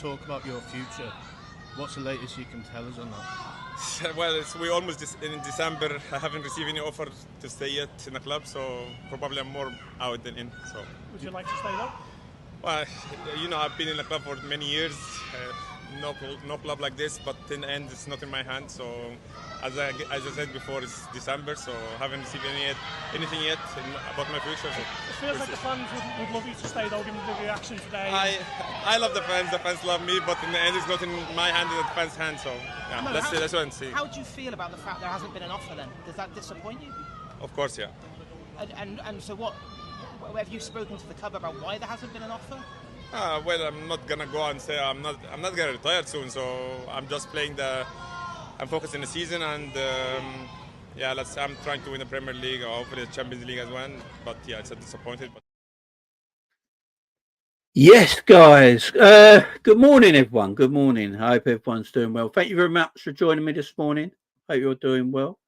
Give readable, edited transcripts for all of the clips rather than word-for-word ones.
talk about your future. What's the latest you can tell us on that? Well, we almost in December. I haven't received any offer to stay yet in the club, so probably I'm more out than in. So. Would you like to stay though? Well, I've been in the club for many years. No club like this, but in the end, it's not in my hands. So, as I said before, it's December, so I haven't received anything yet about my future. So it feels like the fans would love you to stay, though, given the reaction today. I love the fans. The fans love me, but in the end, it's not in my hand; it's the fans' hand. So, yeah, let's wait and see. How do you feel about the fact there hasn't been an offer? Then does that disappoint you? Of course, yeah. And so what? Have you spoken to the club about why there hasn't been an offer? Well, I'm not gonna go and say I'm not gonna retire soon. So I'm just playing I'm focused in the season, and I'm trying to win the Premier League or hopefully the Champions League as well. But yeah, it's a disappointed. But... Yes, guys. Good morning, everyone. Good morning. I hope everyone's doing well. Thank you very much for joining me this morning. Hope you're doing well.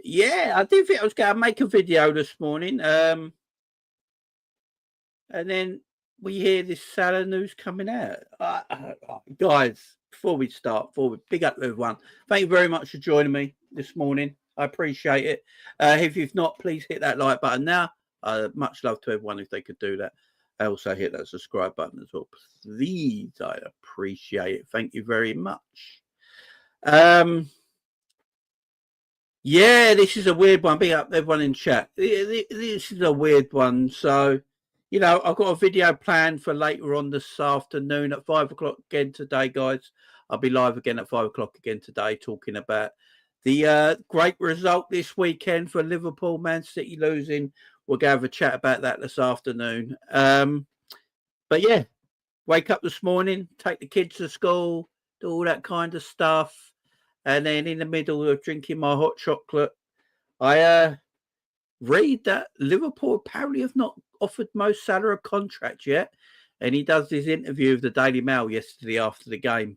Yeah, I did think I was going to make a video this morning. And then we hear this Salah news coming out. Guys, before we big up to everyone. Thank you very much for joining me this morning. I appreciate it. If you've not, please hit that like button now. Much love to everyone if they could do that. I also hit that subscribe button as well. Please, I appreciate it. Thank you very much. Yeah, this is a weird one. Big up everyone in chat. This is a weird one. So, I've got a video planned for later on this afternoon at 5 o'clock again today, guys. I'll be live again at 5 o'clock again today talking about the great result this weekend for Liverpool, Man City losing. We're going to have a chat about that this afternoon. But yeah, wake up this morning, take the kids to school, do all that kind of stuff. And then in the middle of drinking my hot chocolate, I read that Liverpool apparently have not offered Mo Salah a contract yet. And he does this interview with the Daily Mail yesterday after the game.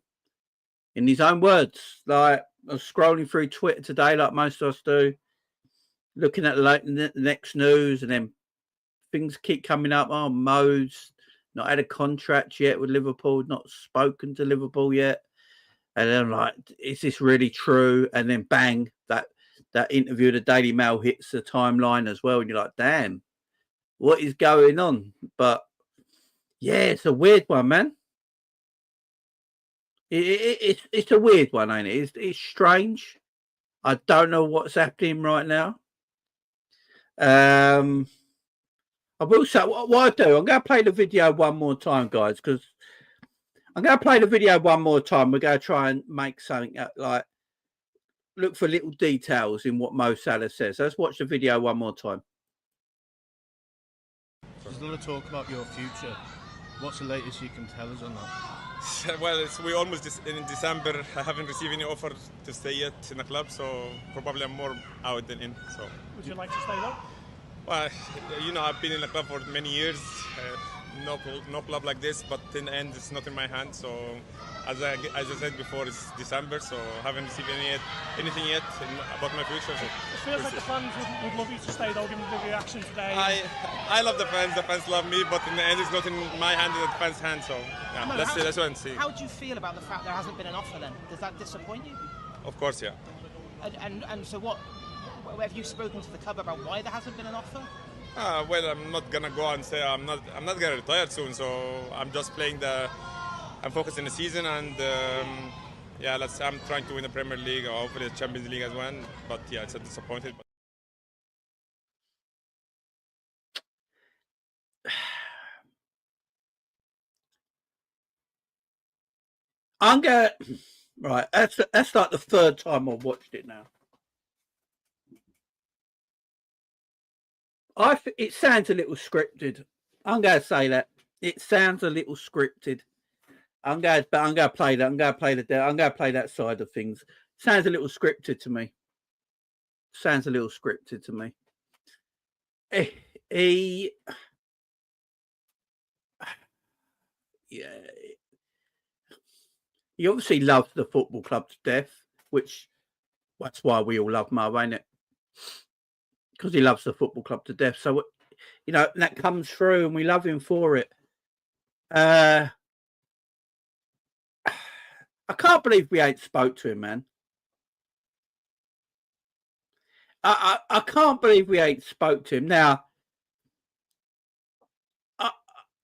In his own words, like I was scrolling through Twitter today like most of us do, looking at the next news, and then things keep coming up. Oh, Mo's not had a contract yet with Liverpool, not spoken to Liverpool yet. And then I'm like, is this really true? And then bang, that interview, the Daily Mail hits the timeline as well. And you're like, damn, what is going on? But yeah, it's a weird one, man. It's a weird one, ain't it? It's strange. I don't know what's happening right now. I will say what I do. I'm going to play the video one more time, guys, because I'm going to play the video one more time. We're going to try and make something like look for little details in what Mo Salah says. Let's watch the video one more time. There's a lot of talk about your future. What's the latest you can tell us on that? Well, we almost in December. I haven't received any offer to stay yet in the club, so probably I'm more out than in. So. Would you like to stay though? Well, I've been in the club for many years. No club like this, but in the end, it's not in my hands. So, as I said before, it's December, so I haven't received anything yet about my future. So it feels like the fans would love you to stay, though, given the reaction today. I love the fans. The fans love me, but in the end, it's not in my hand; it's the fans' hand. So, yeah, let's wait and see. How do you feel about the fact there hasn't been an offer? Then does that disappoint you? Of course, yeah. And so what? Have you spoken to the club about why there hasn't been an offer? Well, I'm not gonna go and say I'm not gonna retire soon. So I'm just playing I'm focused in the season, and I'm trying to win the Premier League or hopefully the Champions League as well. But yeah, it's a disappointed. I'm going right. That's like the third time I've watched it now. It sounds a little scripted. I'm going to say that it sounds a little scripted. I'm going to play that. I'm going to play that side of things. Sounds a little scripted to me. He obviously loves the football club to death, that's why we all love Mo, ain't it? Because he loves the football club to death. So, that comes through and we love him for it. I can't believe we ain't spoke to him, man. I can't believe we ain't spoke to him. Now,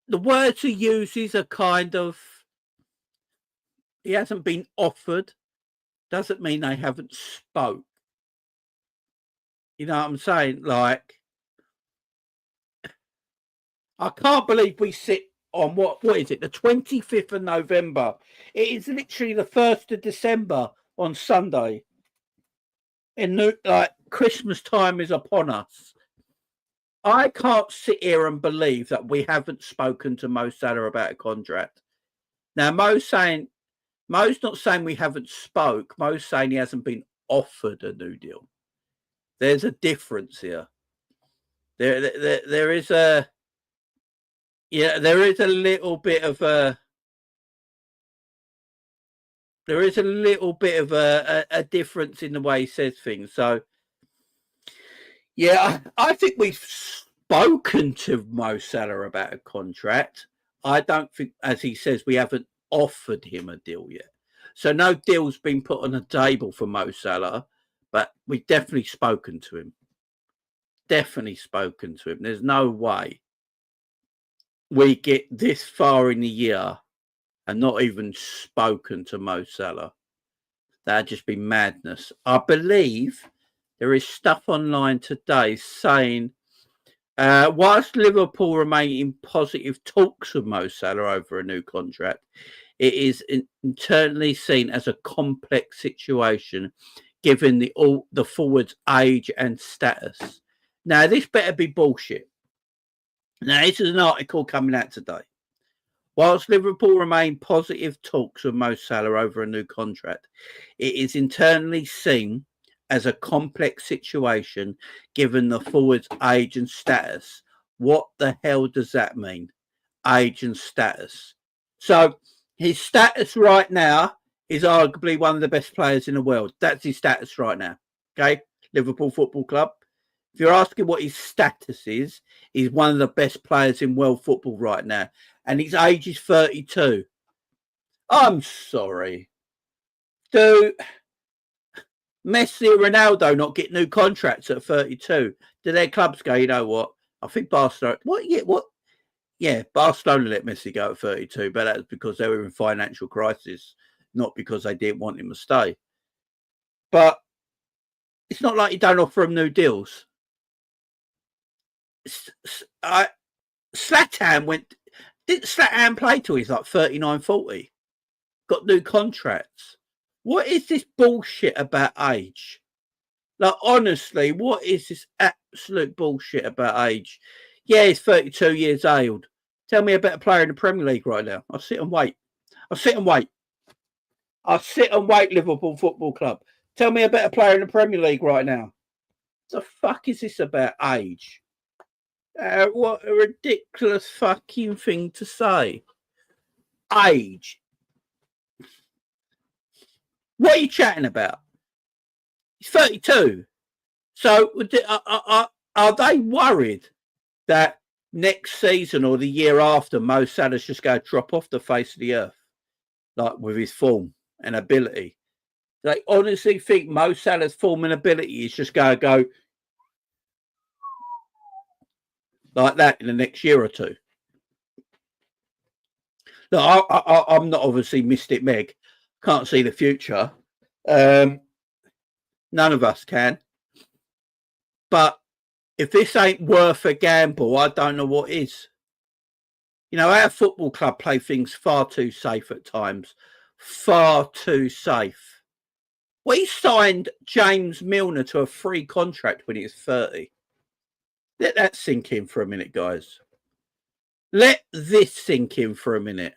the words he uses are kind of, he hasn't been offered. Doesn't mean they haven't spoke. You know what I'm saying? Like, I can't believe we sit on what is it? The 25th of November. It is literally the 1st of December on Sunday. And like Christmas time is upon us. I can't sit here and believe that we haven't spoken to Mo Salah about a contract. Now, Mo's not saying we haven't spoke. Mo's saying he hasn't been offered a new deal. There's a difference here. There is a little bit of a difference in the way he says things. So yeah, I think we've spoken to Mo Salah about a contract. I don't think, as he says, we haven't offered him a deal yet. So no deal's been put on the table for Mo Salah, but we've definitely spoken to him. There's no way we get this far in the year and not even spoken to Mo Salah. That'd just be madness. I believe there is stuff online today saying, whilst Liverpool remain in positive talks with Mo Salah over a new contract, it is internally seen as a complex situation given the forward's age and status. Now, this better be bullshit. Now, this is an article coming out today. Whilst Liverpool remain positive talks with Mo Salah over a new contract, it is internally seen as a complex situation given the forward's age and status. What the hell does that mean? Age and status. So his status right now is arguably one of the best players in the world. That's his status right now. Okay? Liverpool Football Club. If you're asking what his status is, he's one of the best players in world football right now. And his age is 32. I'm sorry. Do Messi and Ronaldo not get new contracts at 32? Do their clubs go, you know what? I think Barcelona... Yeah, Barcelona let Messi go at 32, but that's because they were in financial crisis, not because they didn't want him to stay. But it's not like you don't offer him new deals. Zlatan went... Didn't Zlatan play till he's like 39, 40? Got new contracts. What is this bullshit about age? Like, honestly, what is this absolute bullshit about age? Yeah, he's 32 years old. Tell me a better player in the Premier League right now. I'll sit and wait. Liverpool Football Club. Tell me a better player in the Premier League right now. What the fuck is this about age? What a ridiculous fucking thing to say. Age. What are you chatting about? He's 32. So are they worried that next season or the year after Mo Salah's just going to drop off the face of the earth, like with his form and ability? They honestly think Mo Salah's form and ability is just going to go like that in the next year or two? No, I'm not obviously Mystic Meg. Can't see the future. None of us can. But if this ain't worth a gamble, I don't know what is. You know, our football club play things far too safe at times. Far too safe. We signed James Milner to a free contract when he was 30. Let that sink in for a minute, guys. Let this sink in for a minute.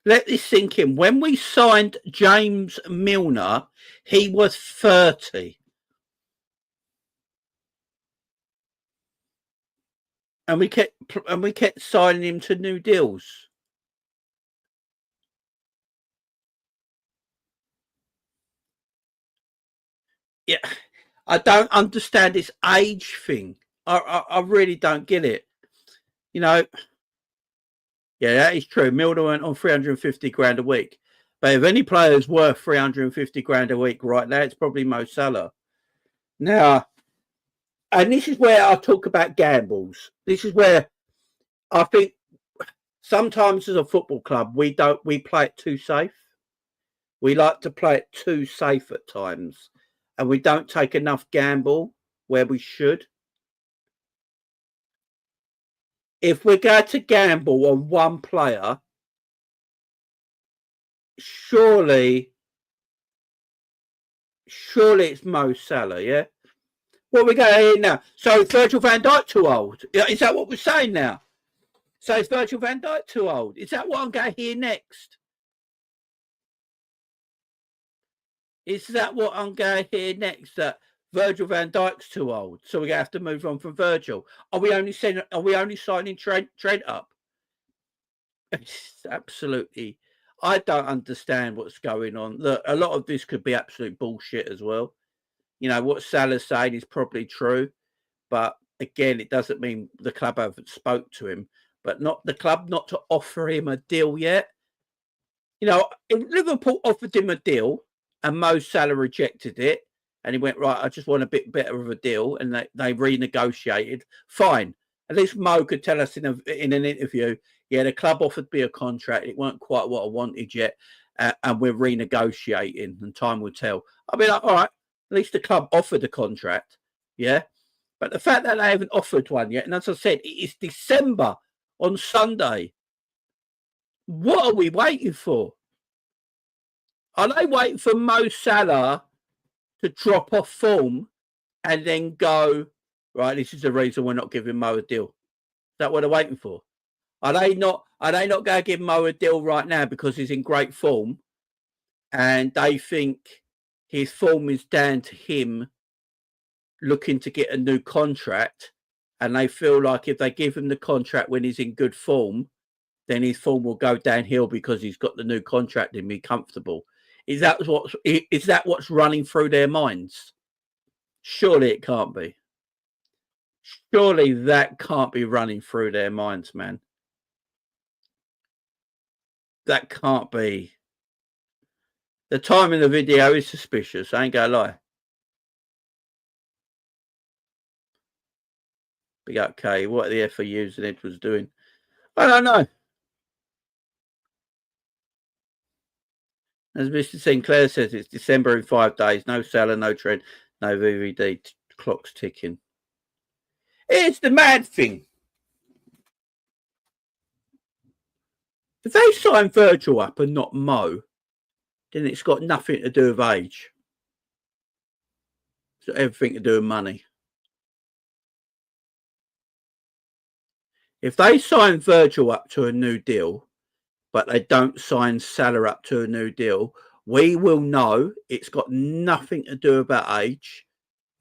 Let this sink in. When we signed James Milner, he was 30. And we kept signing him to new deals. Yeah, I don't understand this age thing. I really don't get it. You know, yeah, that is true. Milner went on 350 grand a week. But if any player is worth 350 grand a week right now, it's probably Mo Salah. Now, and this is where I talk about gambles. This is where I think sometimes as a football club, we play it too safe. We like to play it too safe at times. And we don't take enough gamble where we should. If we're going to gamble on one player, surely it's Mo Salah, yeah? What we're going here now? So is Virgil van Dijk too old? Is that what we're saying now? So is Virgil van Dijk too old? Is that what I'm going to hear next? Is that what I'm going to hear next? That Virgil van Dijk's too old, so we're going to have to move on from Virgil. Are we only signing Trent up? It's absolutely. I don't understand what's going on. Look, a lot of this could be absolute bullshit as well. You know, what Salah's saying is probably true, but again, it doesn't mean the club haven't spoke to him. But not the club not to offer him a deal yet. You know, if Liverpool offered him a deal and Mo Salah rejected it, and he went, right, I just want a bit better of a deal, and they renegotiated, fine. At least Mo could tell us in an interview, yeah, the club offered me a contract. It weren't quite what I wanted yet, and we're renegotiating, and time will tell. I'll be like, all right, at least the club offered a contract, yeah? But the fact that they haven't offered one yet, and as I said, it is December on Sunday. What are we waiting for? Are they waiting for Mo Salah to drop off form and then go, right, this is the reason we're not giving Mo a deal? Is that what they're waiting for? Are they not going to give Mo a deal right now because he's in great form and they think his form is down to him looking to get a new contract, and they feel like if they give him the contract when he's in good form, then his form will go downhill because he's got the new contract and be comfortable? Is that what's running through their minds? Surely it can't be. Surely that can't be running through their minds, man. That can't be. The time in the video is suspicious. I ain't gonna lie. Big up K. What are the FAUs and Edwards doing? I don't know. As Mr. Sinclair says, it's December in 5 days. No Salah, no Trent, no VVD. Clock's ticking. It's the mad thing. If they sign Virgil up and not Mo, then it's got nothing to do with age. It's got everything to do with money. If they sign Virgil up to a new deal, but they don't sign Salah up to a new deal, we will know it's got nothing to do about age.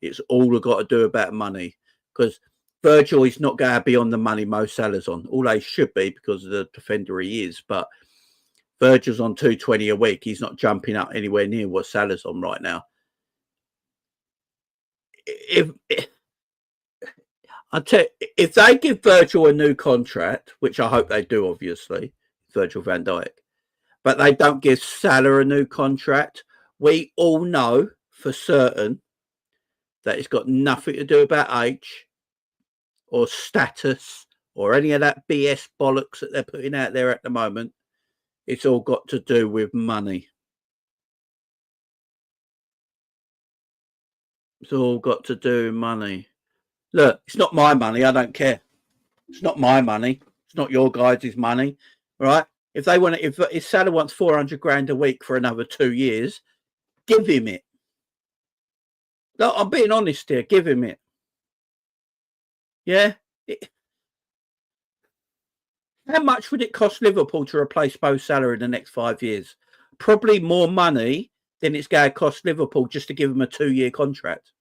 It's all got to do about money, because Virgil is not going to be on the money Mo Salah's on. All they should be because of the defender he is, but Virgil's on 220 a week. He's not jumping up anywhere near what Salah's on right now. If they give Virgil a new contract, which I hope they do, obviously, Virgil van Dijk, but they don't give Salah a new contract, we all know for certain that it's got nothing to do about age or status or any of that BS bollocks that they're putting out there at the moment. It's all got to do with money. It's all got to do with money. Look, it's not my money. I don't care. It's not my money. It's not your guys' money, right? If they want, if Salah wants 400 grand a week for another 2 years, give him it. No, I'm being honest here. Give him it. Yeah. How much would it cost Liverpool to replace Mo Salah in the next 5 years? Probably more money than it's going to cost Liverpool just to give him a 2-year contract.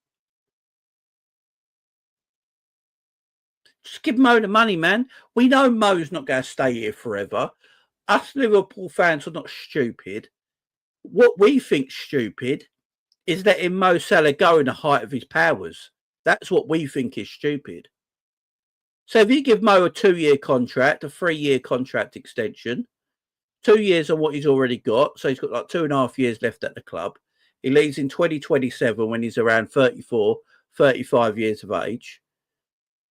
Just give Mo the money, man. We know Mo's not going to stay here forever. Us Liverpool fans are not stupid. What we think's stupid is letting Mo Salah go in the height of his powers. That's what we think is stupid. So if you give Mo a 2-year contract, a 3-year contract extension, 2 years on what he's already got, so he's got like 2.5 years left at the club. He leaves in 2027 when he's around 34, 35 years of age.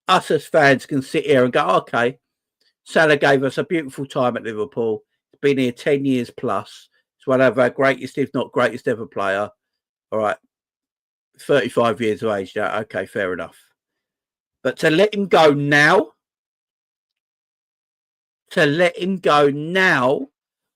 Us as fans can sit here and go, okay, Salah gave us a beautiful time at Liverpool. He's been here 10 years plus. He's one of our greatest, if not greatest ever player. All right, 35 years of age. Yeah, okay, fair enough. But to let him go now,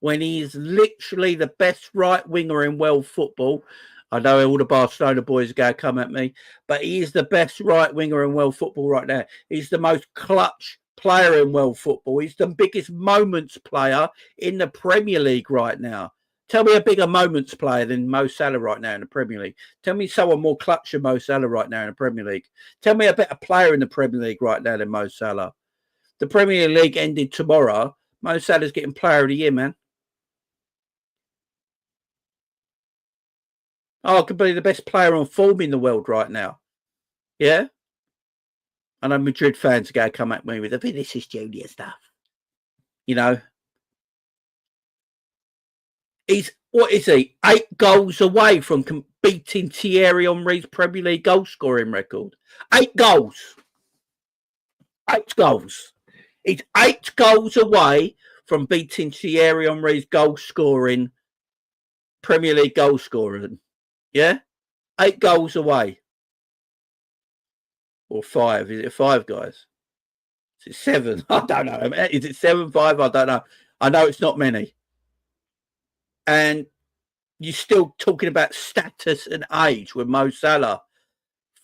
when he is literally the best right winger in world football. I know all the Barcelona boys are going to come at me, but he is the best right winger in world football right now. He's the most clutch player in world football. He's the biggest moments player in the Premier League right now. Tell me a bigger moments player than Mo Salah right now in the Premier League. Tell me someone more clutch than Mo Salah right now in the Premier League. Tell me a better player in the Premier League right now than Mo Salah. The Premier League ended tomorrow. Mo Salah's getting player of the year, man. Oh, I could be the best player on form in the world right now. Yeah? I know Madrid fans are going to come at me with the Vinicius Junior stuff. You know? What is he? 8 goals away from beating Thierry Henry's Premier League goal scoring record. 8 goals. 8 goals. He's 8 goals away from beating Thierry Henry's goal scoring Premier League goal scoring. Yeah? 8 goals away. Or 5. Is it 5, guys? Is it 7? I don't know. Is it 7, 5? I don't know. I know it's not many. And you're still talking about status and age with Mo Salah.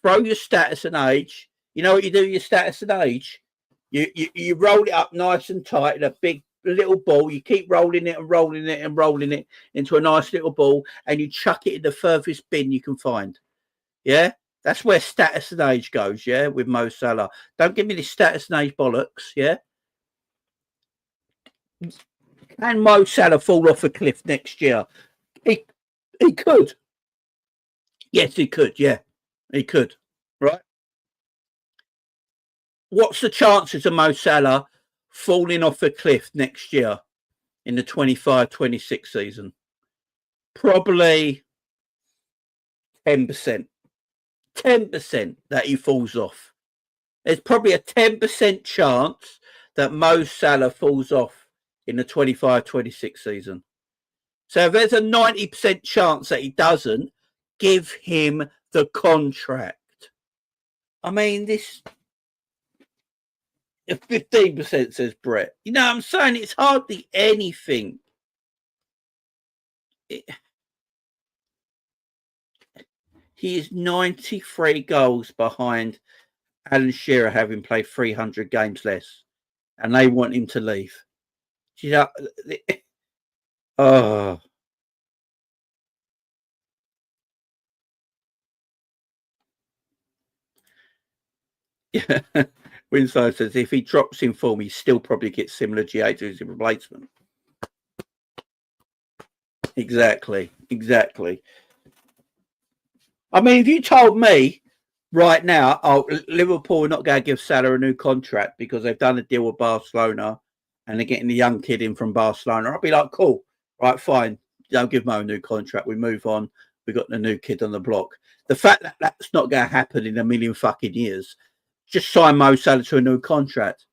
Throw your status and age. You know what you do with your status and age? You roll it up nice and tight in a big little ball. You keep rolling it and rolling it and rolling it into a nice little ball, and you chuck it in the furthest bin you can find. Yeah? That's where status and age goes, yeah, with Mo Salah. Don't give me this status and age bollocks, yeah? Can Mo Salah fall off a cliff next year? He could. Yes, he could, yeah. He could, right? What's the chances of Mo Salah falling off a cliff next year in the 25-26 season? Probably 10%. 10% that he falls off. There's probably a 10% chance that Mo Salah falls off in the 25-26 season. So if there's a 90% chance that he doesn't, give him the contract. I mean, this 15% says Brett. You know what I'm saying? It's hardly anything. He is 93 goals behind Alan Shearer, having played 300 games less, and they want him to leave. You know, oh. Yeah. Winslow says if he drops in form, he still probably gets similar GA to his replacement. Exactly. I mean, if you told me right now, oh, Liverpool are not going to give Salah a new contract because they've done a deal with Barcelona and they're getting the young kid in from Barcelona, I'd be like, cool, right, fine. Don't give Mo a new contract. We move on. We got the new kid on the block. The fact that that's not going to happen in a million fucking years, just sign Mo Salah to a new contract.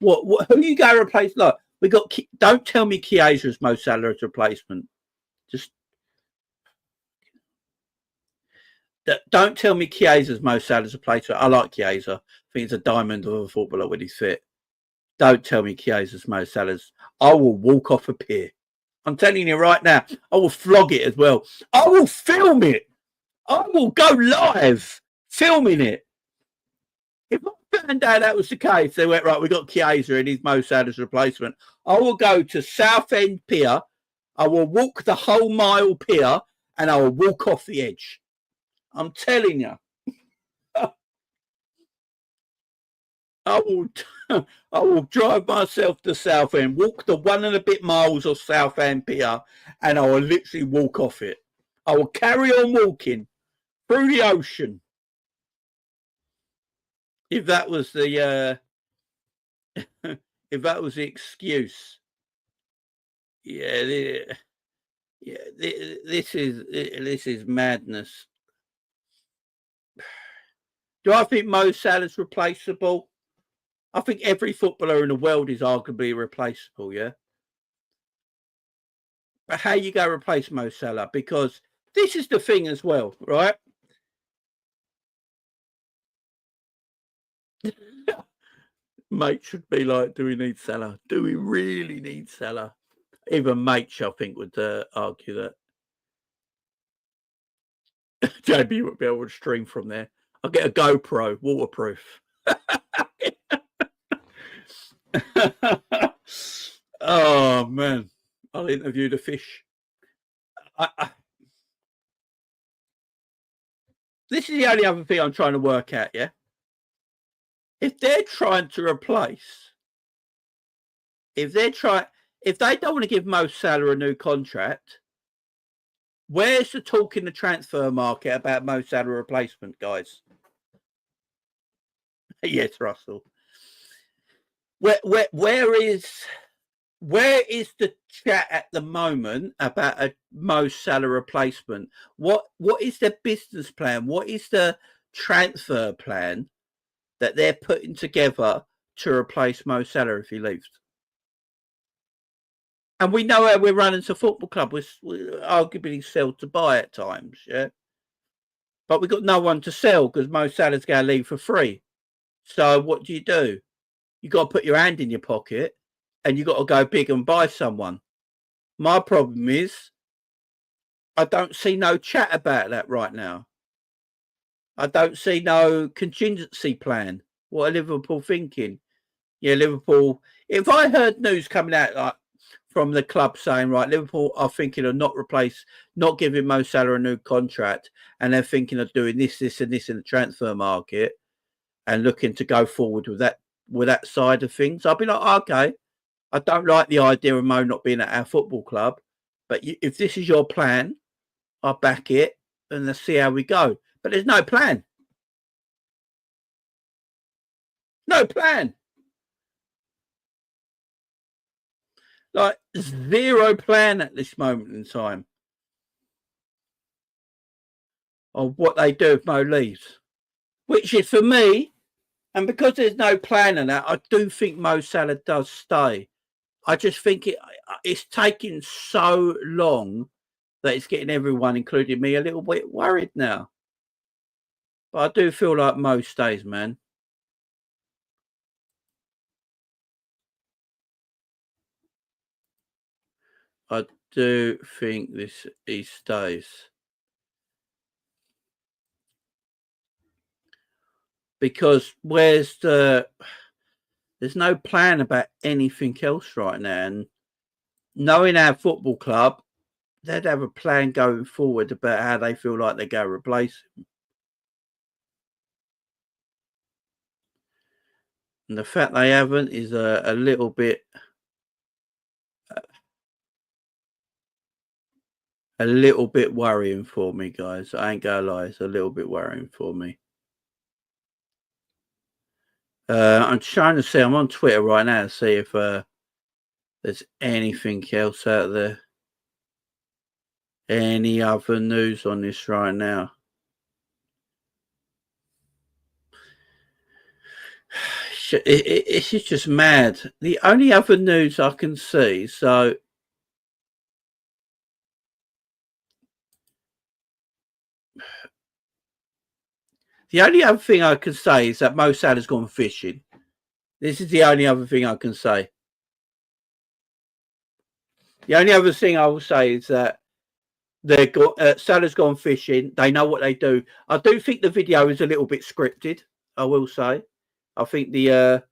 What who are you going to replace? Look, we got. Don't tell me Chiesa's Mo Salah's replacement. Just don't tell me Chiesa's Mo Salah's replacement. I like Chiesa. I think he's a diamond of a footballer when he's fit. Don't tell me Chiesa's Mo Salah's. I will walk off a pier. I'm telling you right now. I will flog it as well. I will film it. I will go live filming it. If I found out that was the case, they went, right, we got Chiesa and he's Mo Salah's replacement. I will go to Southend Pier. I will walk the whole mile pier and I will walk off the edge. I'm telling you. I will drive myself to Southend, walk the 1 and a bit miles of Southend Pier, and I will literally walk off it. I will carry on walking through the ocean. If that was the if that was the excuse, this is madness. Do I think Mo Salah's replaceable? I think every footballer in the world is arguably replaceable, yeah? But how you go replace Mo Salah? Because this is the thing as well, right? Mate should be like, do we need Salah? Do we really need Salah? Even Mate, I think, would argue that. JB would be able to stream from there. I'll get a GoPro, waterproof. Oh, man. I'll interview the fish. This is the only other thing I'm trying to work out, yeah? If they're trying to replace, if they don't want to give Mo Salah a new contract, where's the talk in the transfer market about Mo Salah replacement, guys? Yes, Russell. Where is the chat at the moment about a Mo Salah replacement? What is their business plan? What is the transfer plan that they're putting together to replace Mo Salah if he leaves? And we know how we're running as a football club. We're arguably sell to buy at times, yeah? But we've got no one to sell because Mo Salah's going to leave for free. So what do? You got to put your hand in your pocket and you got to go big and buy someone. My problem is I don't see no chat about that right now. I don't see no contingency plan. What are Liverpool thinking? Yeah, Liverpool. If I heard news coming out like from the club saying, right, Liverpool are thinking of not giving Mo Salah a new contract, and they're thinking of doing this, and this in the transfer market, and looking to go forward with that side of things, I'll be like, okay, I don't like the idea of Mo not being at our football club, but if this is your plan, I'll back it, and let's see how we go. But there's no plan. No plan. Like, zero plan at this moment in time of what they do if Mo leaves. Which is, for me, and because there's no plan in that, I do think Mo Salah does stay. I just think it's taking so long that it's getting everyone, including me, a little bit worried now. But I do feel like Mo stays, man. I do think he stays. Because there's no plan about anything else right now. And knowing our football club, they'd have a plan going forward about how they feel like they go replace him. And the fact they haven't is a little bit worrying for me, guys. I ain't gonna lie, it's a little bit worrying for me. I'm trying to see, I'm on Twitter right now to see if there's anything else out there. Any other news on this right now? It's just mad. The only other news I can see, so the only other thing I can say is that Mo Salah's gone fishing. This is the only other thing I can say. The only other thing I will say is that Salah's gone fishing. They know what they do. I do think the video is a little bit scripted. I will say. I think the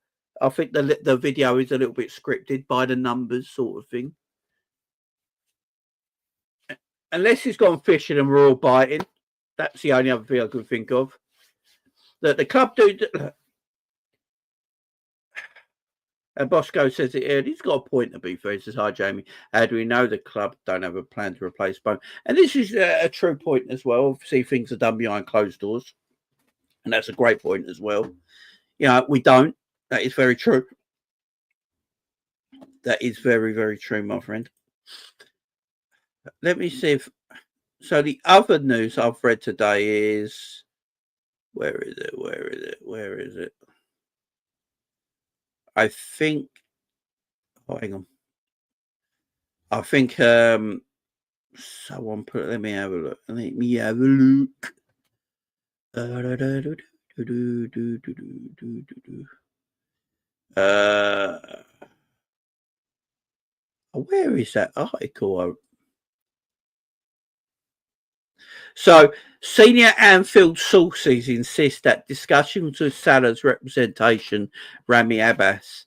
video is a little bit scripted by the numbers, sort of thing. Unless he's gone fishing and we're all biting, that's the only other thing I can think of. That the club do. And Bosco says it here. He's got a point to be fair. He says, hi, Jamie. How do we know the club don't have a plan to replace Bone? And this is a true point as well. Obviously, things are done behind closed doors. And that's a great point as well. You know, we don't. That is very true. That is very, very true, my friend. Let me see if... So the other news I've read today is... Where is it? I think... Oh, hang on. I think someone put... Let me have a look. Where is that article? So, senior Anfield sources insist that discussions with Salah's representation, Rami Abbas,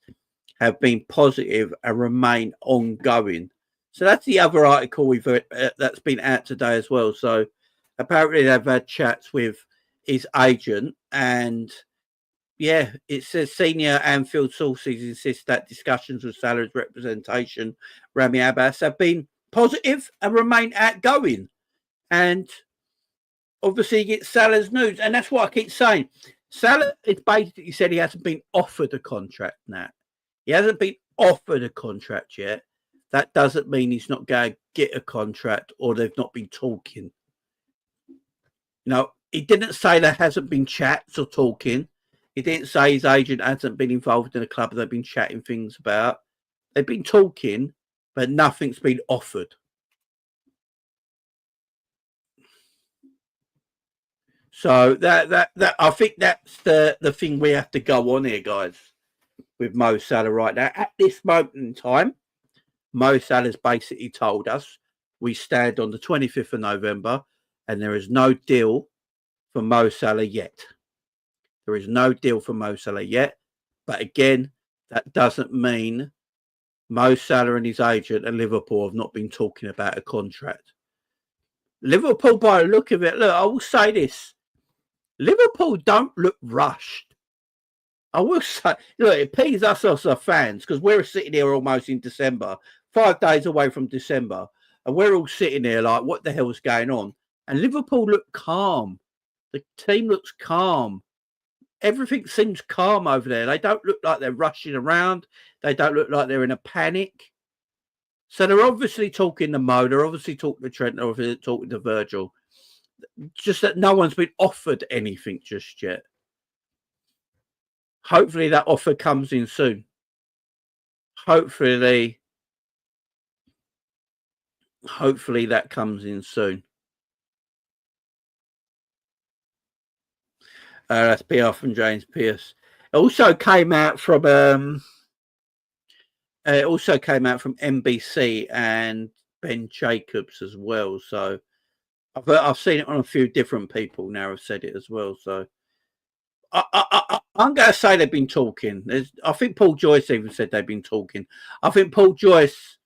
have been positive and remain ongoing. So that's the other article we've that's been out today as well. So apparently they've had chats with his agent, and yeah, it says senior Anfield sources insist that discussions with Salah's representation, Rami Abbas, have been positive and remain outgoing. And obviously he gets Salah's news, and that's what I keep saying. Salah is basically said he hasn't been offered a contract now. He hasn't been offered a contract yet. That doesn't mean he's not going to get a contract or they've not been talking. No, he didn't say there hasn't been chats or talking. He didn't say his agent hasn't been involved in a club they've been chatting things about. They've been talking, but nothing's been offered. So that I think that's the thing we have to go on here, guys, with Mo Salah right now. At this moment in time, Mo Salah's basically told us we stand on the 25th of November and there is no deal for Mo Salah yet. There is no deal for Mo Salah yet. But again, that doesn't mean Mo Salah and his agent and Liverpool have not been talking about a contract. Liverpool, by the look of it, look, I will say this. Liverpool don't look rushed. I will say, look, it pees us as fans because we're sitting here almost in December, 5 days away from December, and we're all sitting there like, what the hell's going on? And Liverpool look calm. The team looks calm. Everything seems calm over there. They don't look like they're rushing around. They don't look like they're in a panic. So they're obviously talking to Mo. They're obviously talking to Trent. They're obviously talking to Virgil. Just that no one's been offered anything just yet. Hopefully that offer comes in soon. Hopefully that comes in soon. That's PR from James Pierce. It also came out from NBC and Ben Jacobs as well. So I've seen it on a few different people now have said it as well. So I'm going to say they've been talking. I think Paul Joyce even said they've been talking. I think Paul Joyce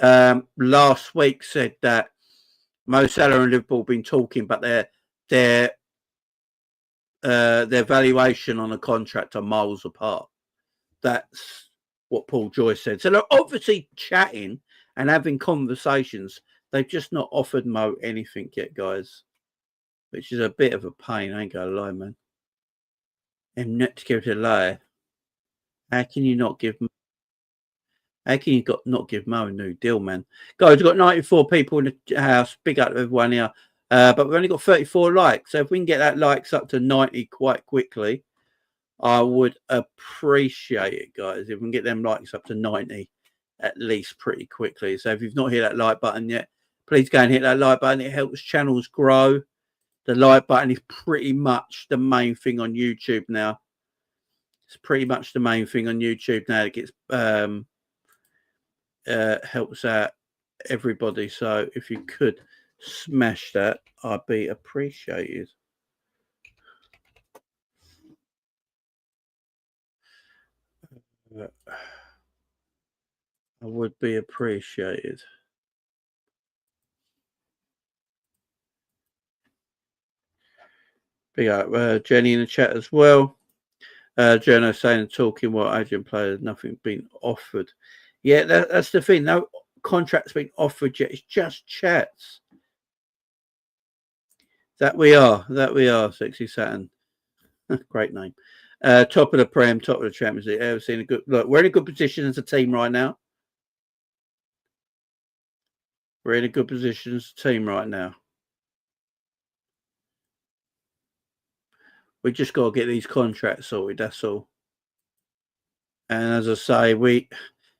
last week said that Mo Salah and Liverpool have been talking, but their valuation on a contract are miles apart. That's what Paul Joyce said. So they're obviously chatting and having conversations. They've just not offered Mo anything yet, guys, which is a bit of a pain. I ain't gonna lie, man. And not to give it a lie. How can you not give? How can you not give Mo a new deal, man? Guys, we've got 94 people in the house. Big up to everyone here. But we've only got 34 likes. So if we can get that likes up to 90 quite quickly, I would appreciate it, guys. If we can get them likes up to 90 at least pretty quickly. So if you've not hit that like button yet, please go and hit that like button. It helps channels grow. The like button is pretty much the main thing on YouTube now. It's pretty much the main thing on YouTube now. It gets helps out everybody. So if you could smash that, I'd be appreciated. I would be appreciated. Big up Jenny in the chat as well. Jono saying and talking what agent players, nothing been offered. Yeah, that's the thing. No contracts been offered yet. It's just chats. That we are, Sexy Saturn. Great name. Top of the Prem, top of the Champions League. Ever seen a good look? We're in a good position as a team right now. We're in a good position as a team right now. We just got to get these contracts sorted. That's all. And as I say,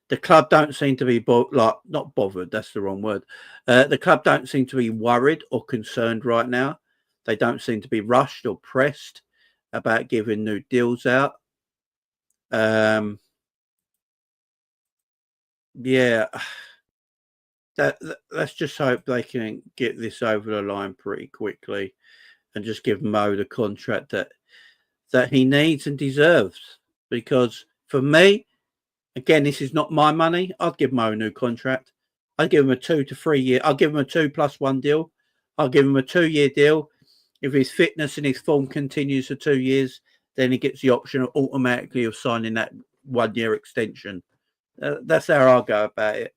the club don't seem to be not bothered. That's the wrong word. The club don't seem to be worried or concerned right now. They don't seem to be rushed or pressed about giving new deals out. Yeah, let's just hope they can get this over the line pretty quickly and just give Mo the contract that he needs and deserves. Because for me, again, this is not my money. I'd give Mo a new contract. I'd give him a 2 to 3 year. I'll give him a 2+1 deal. I'll give him a 2-year deal. If his fitness and his form continues for 2 years, then he gets the option automatically of signing that 1-year extension. That's how I'll go about it.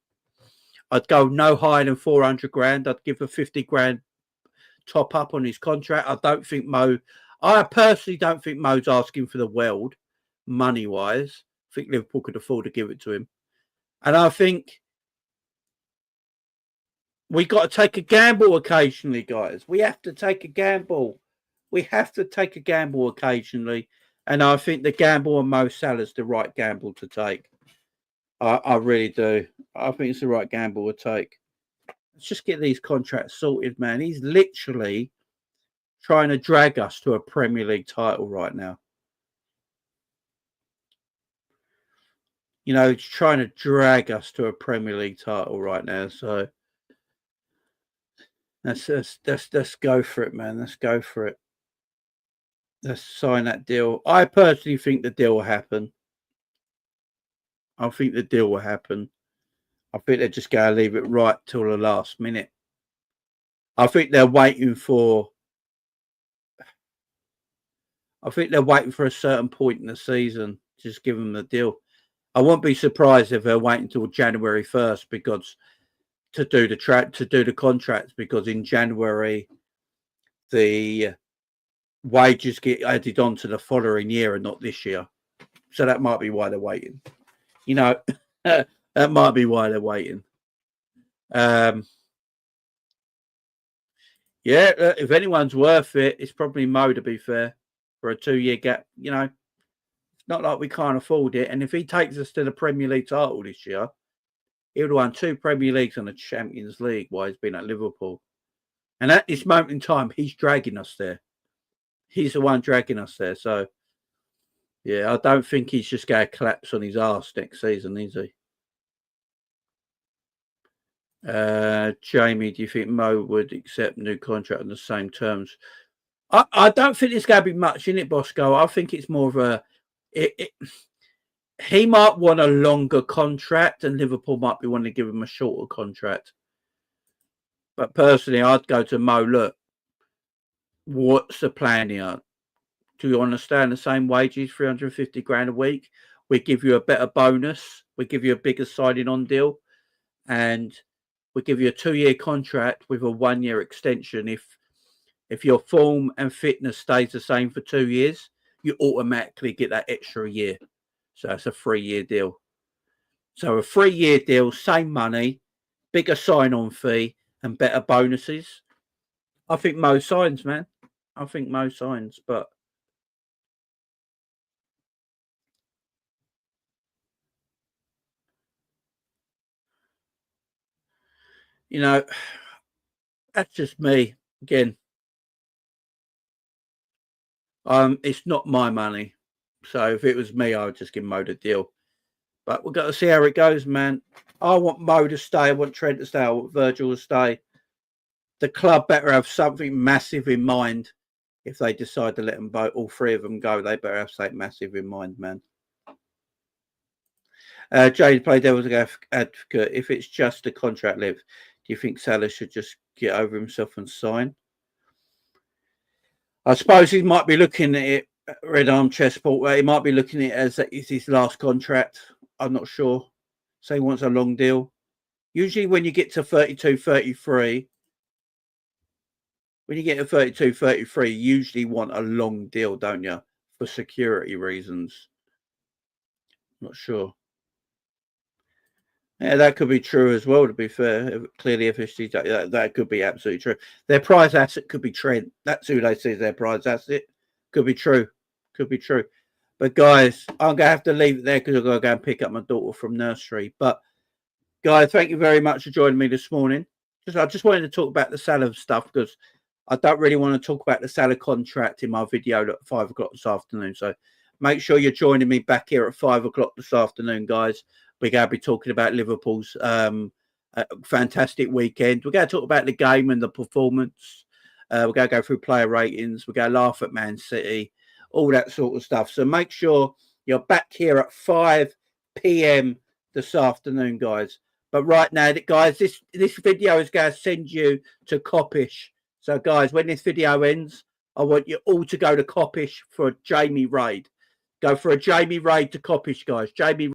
I'd go no higher than 400 grand. I'd give a 50 grand top up on his contract. I personally don't think Mo's asking for the world money wise. I think Liverpool could afford to give it to him. And I think we got to take a gamble occasionally, guys. We have to take a gamble. We have to take a gamble occasionally. And I think the gamble on Mo Salah is the right gamble to take. I really do. I think it's the right gamble to take. Let's just get these contracts sorted, man. He's literally trying to drag us to a Premier League title right now. You know, he's trying to drag us to a Premier League title right now. So let's go for it, man. Let's go for it. Let's sign that deal. I personally think the deal will happen. I think the deal will happen. I think they're just going to leave it right till the last minute. I think they're waiting for a certain point in the season. Just give them the deal. I won't be surprised if they're waiting until January 1st because to do the contracts, because in January the wages get added on to the following year and not this year. So that might be why they're waiting. You know, that might be why they're waiting. Yeah, if anyone's worth it, it's probably Mo, to be fair, for a 2-year gap. You know, it's not like we can't afford it. And if he takes us to the Premier League title this year, he would have won 2 Premier Leagues and a Champions League while he's been at Liverpool. And at this moment in time, he's dragging us there. He's the one dragging us there. So, yeah, I don't think he's just going to collapse on his arse next season, is he? Jamie, do you think Mo would accept a new contract on the same terms? I don't think there's going to be much in it, Bosco. I think it's more of he might want a longer contract and Liverpool might be wanting to give him a shorter contract. But personally, I'd go to Mo, look, what's the plan here? Do you understand the same wages, 350 grand a week? We give you a better bonus. We give you a bigger signing on deal. And we give you a 2-year contract with a 1-year extension. If your form and fitness stays the same for 2 years, you automatically get that extra year. So it's a 3-year deal. So a 3-year deal, same money, bigger sign-on fee, and better bonuses. I think Mo signs, man. I think Mo signs, but you know, that's just me. Again, it's not my money. So if it was me, I would just give Mo the deal. But we've got to see how it goes, man. I want Mo to stay. I want Trent to stay. I want Virgil to stay. The club better have something massive in mind. If they decide to let them both, all 3 of them go, they better have something massive in mind, man. Jade play devil's advocate. If it's just a contract length, do you think Salah should just get over himself and sign? I suppose he might be looking at it, Red Armchair Sport, where he might be looking at it as it's his last contract. I'm not sure. So he wants a long deal. Usually when you get to 32, 33, when you get to 32, 33, you usually want a long deal, don't you? for security reasons. Not sure. Yeah, that could be true as well, to be fair. Clearly, FSG, that could be absolutely true. Their prize asset could be Trent. That's who they see as their prize asset. Could be true. Could be true. But, guys, I'm going to have to leave it there because I've got to go and pick up my daughter from nursery. But, guys, thank you very much for joining me this morning. I just wanted to talk about the Salah stuff because I don't really want to talk about the Salah contract in my video at 5 o'clock this afternoon. So make sure you're joining me back here at 5 o'clock this afternoon, guys. We're going to be talking about Liverpool's fantastic weekend. We're going to talk about the game and the performance. We're going to go through player ratings. We're going to laugh at Man City, all that sort of stuff. So make sure you're back here at 5 p.m. this afternoon, guys. But right now, guys, this video is going to send you to Coppish. So, guys, when this video ends, I want you all to go to Coppish for a Jamie raid. Go for a Jamie raid to Coppish, guys. Jamie